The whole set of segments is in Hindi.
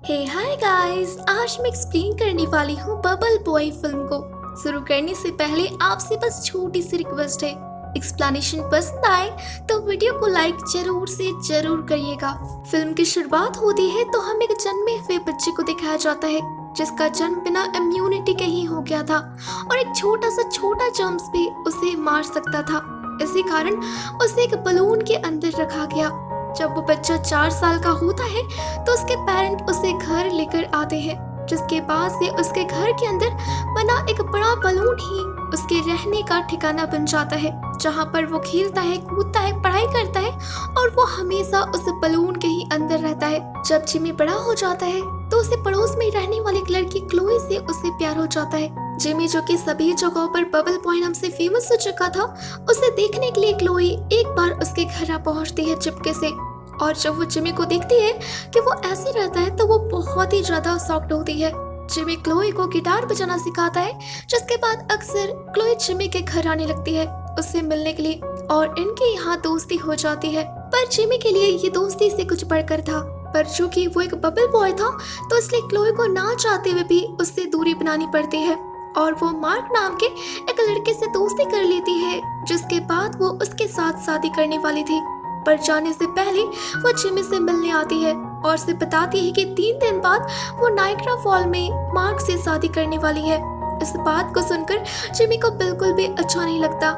हे हाय गाइस, आज मैं एक्सप्लेन करने वाली हूँ बबल बॉय फिल्म को। शुरू करने से पहले आपसे बस छोटी सी रिक्वेस्ट है, एक्सप्लेनेशन पसंद आए तो वीडियो को लाइक जरूर से जरूर करिएगा। फिल्म की शुरुआत होती है तो हमें एक जन्मे हुए बच्चे को दिखाया जाता है जिसका जन्म बिना इम्यूनिटी के ही हो गया था और एक छोटा जर्म्स भी उसे मार सकता था। इसी कारण उसे एक बलून के अंदर रखा गया। जब वो बच्चा 4 साल का होता है तो उसके पेरेंट उसे घर लेकर आते हैं, जिसके बाद से उसके घर के अंदर बना एक बड़ा बलून ही उसके रहने का ठिकाना बन जाता है, जहाँ पर वो खेलता है, कूदता है, पढ़ाई करता है और वो हमेशा उस बलून के ही अंदर रहता है। जब जिमी बड़ा हो जाता है तो उसे पड़ोस में रहने वाली एक लड़की क्लोई से उसे प्यार हो जाता है। जिमी, जो कि सभी जगहों पर बबल बॉय नाम से फेमस हो चुका था, उसे देखने के लिए क्लोई एक बार उसके घर आ पहुंचती है चुपके से। और जब वो जिमी को देखती है कि वो ऐसे रहता है तो वो बहुत ही ज्यादा शॉक्ड होती है। जिमी क्लोई को गिटार बजाना सिखाता है, जिसके बाद अक्सर क्लोई जिमी के घर आने लगती है उससे मिलने के लिए और इनके यहाँ दोस्ती हो जाती है। पर जिमी के लिए ये दोस्ती से कुछ बढ़कर था, पर चूंकि वो एक बबल बॉय था तो इसलिए क्लोई को ना चाहते हुए भी उससे दूरी बनानी पड़ती है और वो मार्क नाम के एक लड़के से दोस्ती कर लेती है, जिसके बाद वो उसके साथ शादी करने वाली थी। पर जाने से पहले वो जिमी से मिलने आती है और उसे बताती है कि 3 दिन बाद वो नाइग्रा फॉल में मार्क से शादी करने वाली है। इस बात को सुनकर जिमी को बिल्कुल भी अच्छा नहीं लगता।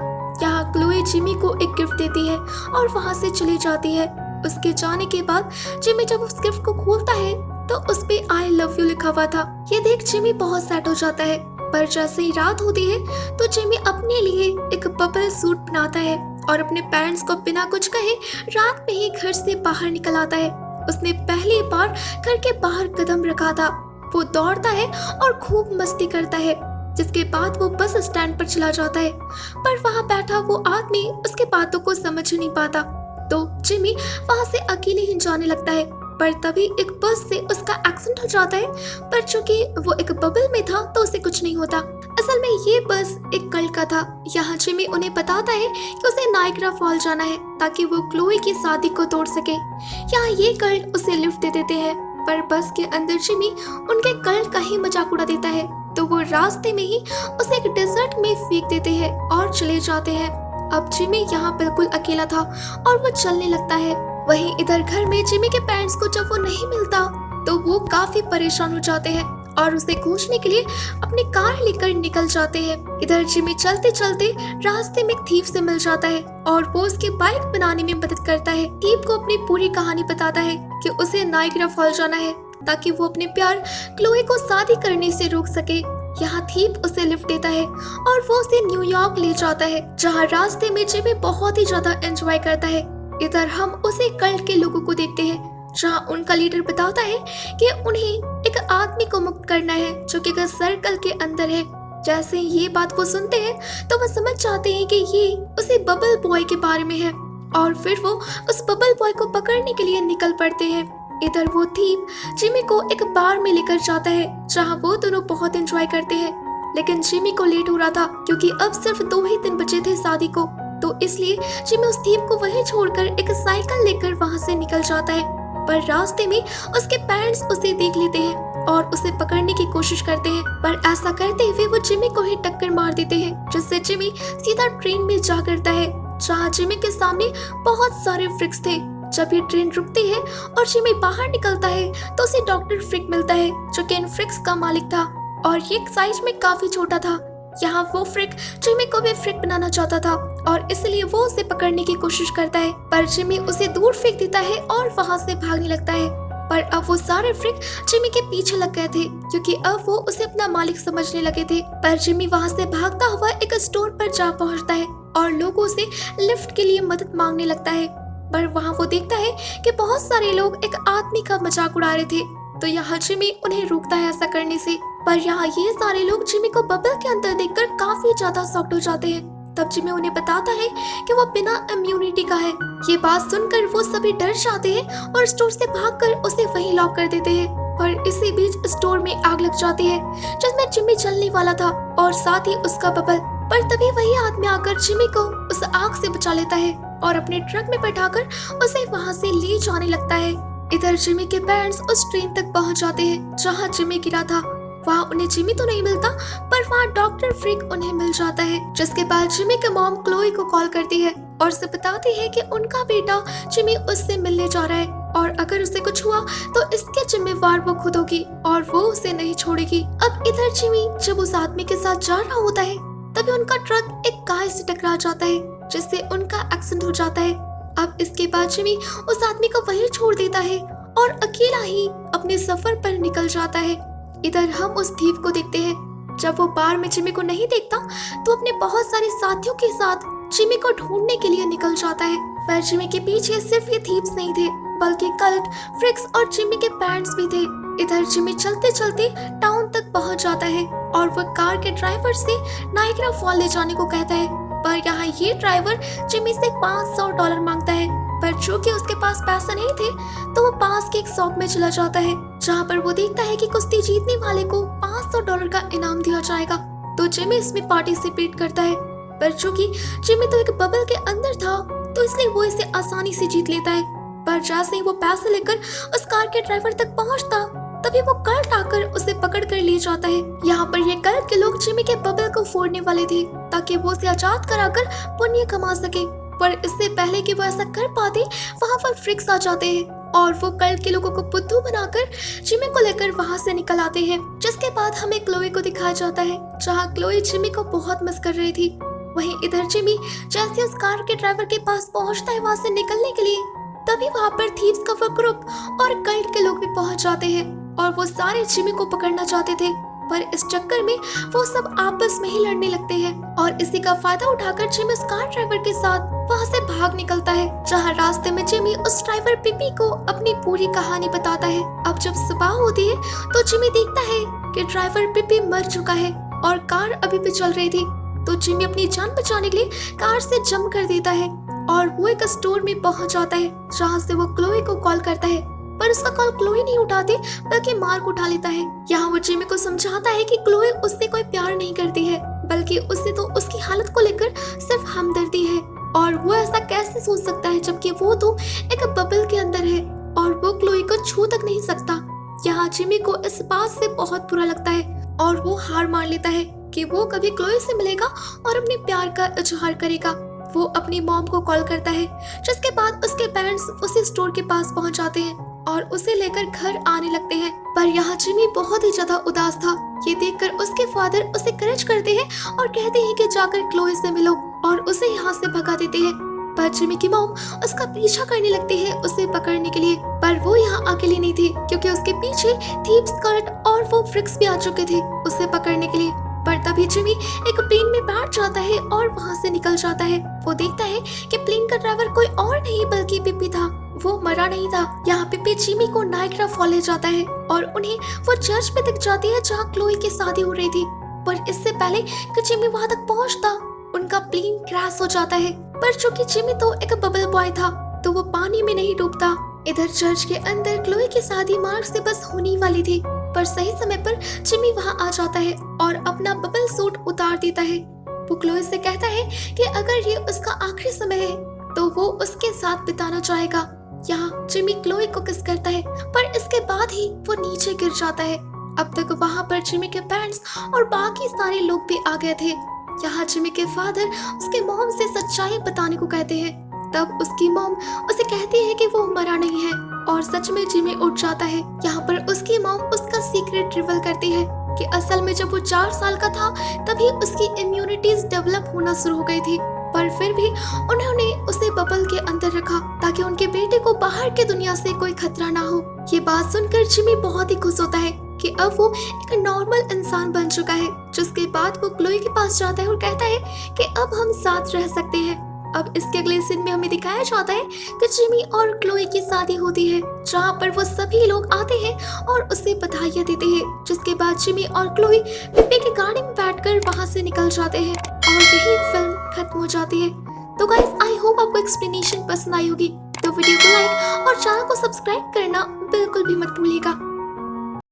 यहाँ क्लोई जिमी को एक गिफ्ट देती है और वहाँ से चली जाती है। उसके जाने के बाद जिमी जब उस गिफ्ट को खोलता है तो उस पे आई लव यू लिखा हुआ था। ये देख जिमी बहुत सैड हो जाता है। पर जैसे ही रात होती है तो जिमी अपने लिए एक बबल सूट बनाता है और अपने पेरेंट्स को बिना कुछ कहे रात में ही घर से बाहर निकल आता है। उसने पहली बार घर के बाहर कदम रखा था। वो दौड़ता है और खूब मस्ती करता है, जिसके बाद वो बस स्टैंड पर चला जाता है। पर वहाँ बैठा वो आदमी उसके बातों को समझ नहीं पाता तो जिमी वहाँ से अकेले ही जाने लगता है। पर तभी एक बस से उसका एक्सीडेंट हो जाता है, पर चूंकि वो एक बबल में था तो उसे कुछ नहीं होता। असल में ये बस एक कल्ट का था। यहाँ जिमी उन्हें बताता है कि उसे नाइग्रा फॉल जाना है ताकि वो क्लोई की शादी को तोड़ सके। यहाँ ये कल्ट उसे लिफ्ट दे देते हैं, पर बस के अंदर जिमी उनके कल्ट का ही मजाक उड़ा देता है तो वो रास्ते में ही उसे एक डेजर्ट में फेंक देते हैं और चले जाते हैं। अब जिमी यहाँ बिल्कुल अकेला था और वो चलने लगता है। वहीं इधर घर में जिमी के पेरेंट्स को जब वो नहीं मिलता तो वो काफी परेशान हो जाते हैं और उसे खोजने के लिए अपनी कार लेकर निकल जाते हैं। इधर जिमी चलते चलते रास्ते में एक थीफ से मिल जाता है और वो उसकी बाइक बनाने में मदद करता है। थीफ को अपनी पूरी कहानी बताता है कि उसे नाइग्रा फॉल जाना है ताकि वो अपने प्यार क्लोई को शादी करने से रोक सके। यहाँ थीप उसे लिफ्ट देता है और वो उसे न्यूयॉर्क ले जाता है, जहाँ रास्ते में जिमी बहुत ही ज्यादा एंजॉय करता है। इधर हम उसे कल्ट के लोगों को देखते हैं, जहाँ उनका लीडर बताता है कि उन्हें एक आदमी को मुक्त करना है जो कि सर्कल के अंदर है। जैसे ये बात वो सुनते हैं तो वो समझ जाते हैं कि ये उसी बबल बॉय के बारे में है और फिर वो उस बबल बॉय को पकड़ने के लिए निकल पड़ते हैं। इधर वो थीप जिमी को एक बार में लेकर जाता है, जहाँ वो दोनों बहुत एंजॉय करते हैं। लेकिन जिमी को लेट हो रहा था क्योंकि अब सिर्फ 2 ही दिन बचे थे शादी को, तो इसलिए जिमी उस थीप को वहीं छोड़कर एक साइकिल लेकर वहां से निकल जाता है। पर रास्ते में उसके पेरेंट्स उसे देख लेते हैं और उसे पकड़ने की कोशिश करते हैं, पर ऐसा करते हुए वो जिमी को ही टक्कर मार देते हैं, जिससे जिमी सीधा ट्रेन में जा गिरता है, जहाँ जिमी के सामने बहुत सारे फ्रिक्स थे। जब ये ट्रेन रुकती है और जिमी बाहर निकलता है तो उसे डॉक्टर फ्रिक मिलता है, जो कि इन फ्रिक्स का मालिक था और ये साइज में काफी छोटा था। यहाँ वो फ्रिक जिमी को भी फ्रिक बनाना चाहता था और इसलिए वो उसे पकड़ने की कोशिश करता है, पर जिमी उसे दूर फेंक देता है और वहाँ से भागने लगता है। पर अब वो सारे फ्रिक जिमी के पीछे लग गए थे क्योंकि अब वो उसे अपना मालिक समझने लगे थे। पर जिमी वहाँ से भागता हुआ एक स्टोर पर जा पहुँचता है और लोगों से लिफ्ट के लिए मदद मांगने लगता है। पर वहाँ वो देखता है कि बहुत सारे लोग एक आदमी का मजाक उड़ा रहे थे, तो यहाँ जिमी उन्हें रोकता है ऐसा करने से। पर यहाँ ये सारे लोग जिमी को बबल के अंदर देखकर काफी ज्यादा शॉक्ड हो जाते हैं। तब जिमी उन्हें बताता है कि वो बिना इम्यूनिटी का है। ये बात सुनकर वो सभी डर जाते हैं और स्टोर से भागकर उसे वहीं लॉक कर देते हैं। पर इसी बीच स्टोर में आग लग जाती है जिसमें जिमी जलने वाला था और साथ ही उसका बबल। पर तभी वही आदमी आकर जिमी को उस आग से बचा लेता है और अपने ट्रक में बैठाकर उसे वहां से ले जाने लगता है। इधर जिमी के पेरेंट्स उस ट्रेन तक पहुंच जाते हैं जहां जिमी गिरा था। वहाँ उन्हें जिमी तो नहीं मिलता, पर वहाँ डॉक्टर फ्रिक उन्हें मिल जाता है। जिसके बाद जिमी की मॉम क्लोई को कॉल करती है और उसे बताती है कि उनका बेटा जिमी उससे मिलने जा रहा है और अगर उसे कुछ हुआ तो इसके जिम्मेवार वो खुद होगी और वो उसे नहीं छोड़ेगी। अब इधर जिमी जब उस आदमी के साथ जा रहा होता है तभी उनका ट्रक एक गाय से टकरा जाता है जिससे उनका एक्सीडेंट हो जाता है। अब इसके बाद जिमी उस आदमी को वहीं छोड़ देता है और अकेला ही अपने सफर पर निकल जाता है। इधर हम उस थीफ को देखते हैं। जब वो बार में जिमी को नहीं देखता तो अपने बहुत सारे साथियों के साथ जिमी को ढूंढने के लिए निकल जाता है। पर जिमी के पीछे सिर्फ ये थीव्स नहीं थे बल्कि कल्ट, फ्रिक्स और जिमी के पेरेंट्स भी थे। इधर जिमी चलते चलते टाउन तक पहुंच जाता है और वह कार के ड्राइवर से नाइग्रा फॉल ले जाने को कहता है। पर यहाँ ये ड्राइवर जिमी से $500 मांगता है, पर जो कि उसके पास पैसे नहीं थे तो वो पास के एक शॉप में चला जाता है जहाँ पर वो देखता है कि कुश्ती जीतने वाले को $500 का इनाम दिया जाएगा। तो जिमी इसमें पार्टिसिपेट करता है, पर चूंकि जिमी तो एक बबल के अंदर था तो इसलिए वो इसे आसानी से जीत लेता है। पर जैसे ही वो पैसे लेकर उस कार के ड्राइवर तक पहुंचता तभी वो कल्ट आकर उसे पकड़ कर ले जाता है। यहाँ पर ये कल्ट के लोग जिमी के बबल को फोड़ने वाले थे ताकि वो उसे आजाद कराकर पुण्य कमा सके। पर इससे पहले कि वो ऐसा कर पाते वहाँ पर फ्रिक्स आ जाते हैं और वो कल्ट के लोगों को बुद्धू बनाकर जिमी को लेकर वहाँ से निकल आते हैं। जिसके बाद हमें क्लोई को दिखाया जाता है जहाँ क्लोई जिमी को बहुत मिस कर रही थी। वहीं इधर जिमी जैसे उस कार के ड्राइवर के पास पहुँचता है वहाँ से निकलने के लिए तभी वहाँ पर थीव्स का वो ग्रुप और कल्ट के लोग भी पहुँच जाते हैं और वो सारे जिमी को पकड़ना चाहते थे। पर इस चक्कर में वो सब आपस में ही लड़ने लगते हैं और इसी का फायदा उठाकर जिमी उस कार ड्राइवर के साथ वहाँ से भाग निकलता है। जहाँ रास्ते में जिमी उस ड्राइवर पिपी को अपनी पूरी कहानी बताता है। अब जब सुबह होती है तो जिमी देखता है कि ड्राइवर पिपी मर चुका है और कार अभी भी चल रही थी। तो जिमी अपनी जान बचाने के लिए कार से जंप कर देता है और वो एक स्टोर में पहुंच जाता है जहाँ से वो क्लोई को कॉल करता है, पर उसका कॉल क्लोई नहीं उठाती बल्कि मार्क उठा लेता है। यहाँ वो जिमी को समझाता है कि क्लोई उससे कोई प्यार नहीं करती है बल्कि उससे तो उसकी हालत को लेकर सिर्फ हमदर्दी है और वो ऐसा कैसे सोच सकता है जबकि वो तो एक बबल के अंदर है और वो क्लोई को छू तक नहीं सकता। यहाँ जिमी को इस बात से बहुत बुरा लगता है और वो हार मान लेता है कि वो कभी क्लोई से मिलेगा और अपने प्यार का इजहार करेगा। वो अपनी मॉम को कॉल करता है जिसके बाद उसके पेरेंट्स उसी स्टोर के पास पहुंच जाते हैं और उसे लेकर घर आने लगते हैं। पर यहाँ जिमी बहुत ही ज्यादा उदास था। ये देखकर उसके फादर उसे करेज करते हैं और कहते हैं कि जाकर क्लोई से मिलो और उसे यहाँ से भगा देते हैं। पर जिमी की मॉम उसका पीछा करने लगती है उसे पकड़ने के लिए, पर वो यहाँ अकेली नहीं थी क्योंकि उसके पीछे थीव्स, कल्ट और वो फ्रिक्स भी आ चुके थे उसे पकड़ने के लिए। पर तभी जिमी एक प्लेन में बैठ जाता है और वहाँ से निकल जाता है। वो देखता है कि प्लेन का ड्राइवर कोई और नहीं बल्कि पिपी था। वो मरा नहीं था। यहाँ पिपी जिमी को नाइग्रा फॉल ले जाता है और उन्हें वो चर्च में दिख जाती है जहाँ क्लोई की शादी हो रही थी। पर इससे पहले कि जिमी वहाँ तक पहुँचता उनका प्लेन क्रैश हो जाता है। पर चूंकि जिमी तो एक बबल बॉय था तो वो पानी में नहीं डूबता। इधर चर्च के अंदर क्लोई की शादी मार्च से बस होने वाली थी, पर सही समय पर जिमी वहाँ आ जाता है और अपना बबल सूट उतार देता है। वो क्लोई से कहता है कि अगर ये उसका आखिरी समय है तो वो उसके साथ बिताना चाहेगा। यहाँ जिमी क्लोई को किस करता है पर इसके बाद ही वो नीचे गिर जाता है। अब तक वहाँ पर जिमी के पेरेंट्स और बाकी सारे लोग भी आ गए थे। यहाँ जिमी के फादर उसके मॉम से सच्चाई बताने को कहते हैं। तब उसकी मॉम उसे कहती है कि वो मरा नहीं है और सच में जिमी उठ जाता है। यहाँ पर उसकी मॉम उसका सीक्रेट रिवील करती है कि असल में जब वो 4 साल का था तभी उसकी इम्यूनिटीज डेवलप होना शुरू हो गई थी, पर फिर भी उन्होंने उसे बबल के अंदर रखा ताकि उनके बेटे को बाहर की दुनिया से कोई खतरा ना हो। ये बात सुनकर जिमी बहुत ही खुश होता है कि अब वो एक नॉर्मल इंसान बन चुका है। जिसके बाद वो क्लोई के पास जाता है और कहता है कि अब हम साथ रह सकते हैं। अब इसके अगले सीन में हमें दिखाया जाता है कि जिमी और क्लोई की शादी होती है जहाँ पर वो सभी लोग आते हैं और उसे बधाइयाँ देते हैं। जिसके बाद जिमी और क्लोई पिपी की गाड़ी में बैठकर वहाँ से निकल जाते हैं और यही फिल्म खत्म हो जाती है। तो गाइस, आई होप आपको एक्सप्लेनेशन पसंद आई होगी। तो वीडियो को लाइक और चैनल को सब्सक्राइब करना बिल्कुल भी मत भूलिएगा।